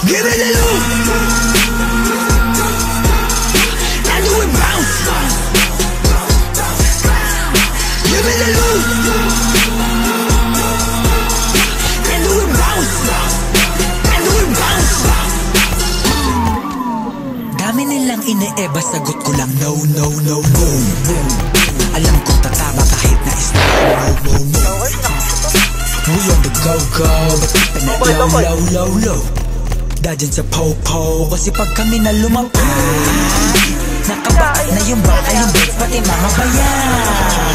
Give me the loot, and do it bounce. Give me the loot, and do it bounce, and do it bounce. Dami nilang ine-eba, sagot ko lang no, no, no, no. Alam kong tatama kahit na no, no, no. We on the go-go, but keeping it low, low, low, low. Dadyan sa po-po, kasi pag kami na lumapag, nakabakas na yung baka, yung beds, pati mga bayan.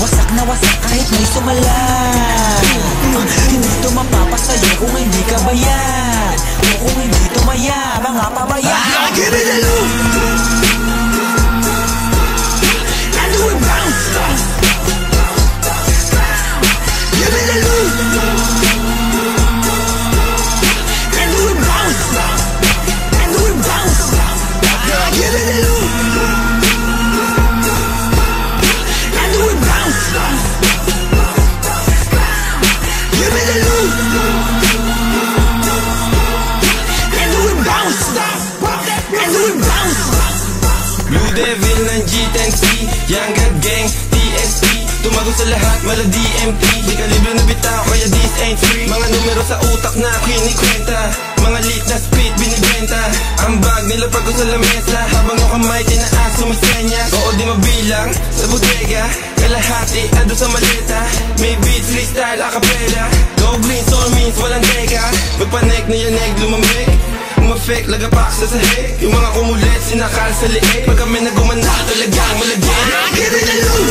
Wasak na wasak kahit may sumalan. Hindi ito mapapasayo kung hindi ka bayan, o kung hindi tumaya, mga pabayan. Give me the loot, and do it bounce. Give me the loot, and do it bounce, and do it bounce. Give me the loot, and do it bounce. Give me the loot, and do it bounce, and do it bounce. Blue Devil ng G10C, Younger Gang, TSP. Tumago sa lahat, mala DMT. Di ka libre na bitaw, kaya this ain't free. Mga numero sa utak na kinikwenta, mga lit na speed binibenta. Ang bag nila pag sa lamesa, habang yung kamay tinaas sumasenya. Oo di mabilang, sa bodega kalahati, ando sa maleta. May beats, freestyle, acapella. Go green, soul means walang teka. Magpanek na yan, egg lumamig. Umafek, lagapak sa sahig. Yung mga kumulit, sinakal sa liig. Pag kami nagumanda, talagang malagyan. Give me the loot,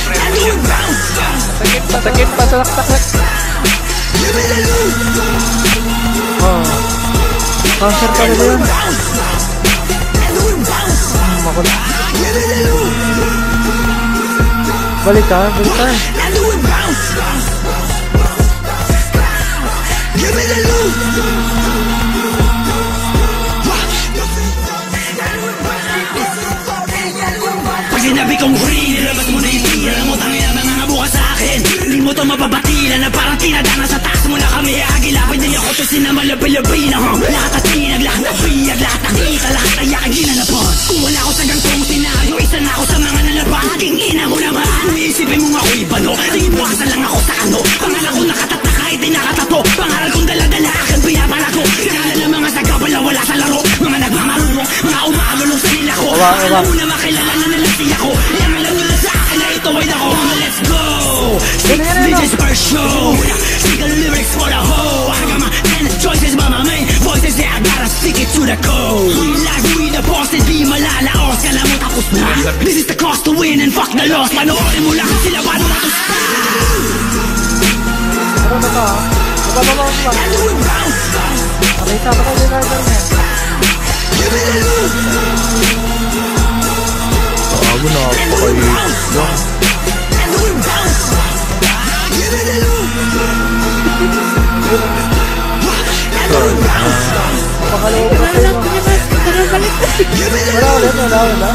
and do it bounce. Sakit pa sa laksak. Give me the loot, Oh, cancer pa rin yun. and do it bounce. Give me the loot, Balik ka, balik ka. and do it bounce. Give me the loot, pag sinabi kong huli, nilabas mo na yung tira. Alam mo tangina mga nabuka sa akin. Hindi mo to mababatila na parang tinadana sa taas mo na kami. Agilapin din ako to sinamalabi-labi na lahat at tinag, lahat na biyag, lahat na kita, lahat na yakin ginalapon. Kung wala ako sa gantong senaryo, isa na ako sa mga nalabas. Aking ina mo naman, iisipin mo ako'y bano. Tingin mo kasan lang ako sa ano. Pangalan ko nakatata kahit di nakatato. Pangalan kong dala-dala aking pinapala ko. Kala ng mga sagabala wala sa laro. Mga nagmamarunong, mga umagalong sa nila ko. Alam mo na makilala na nalasi ako. Yan alam nila sa akin na ito ay ako. Let's go! Six digits per show. Single lyrics for the hoe. I got my 10 choices but my main voices, yeah, I gotta stick it to the code. We like we the bosses, di malalaos. Kala mo tapos na. This is the cost to win and fuck the loss. Panoorin mo lang sila paano natos. Ano na ba? Nabababa ko ba? Nakita ba kayo na dyan eh? Bago na ako kayo. Pakalawa ko kayo. Wala ulit, wala.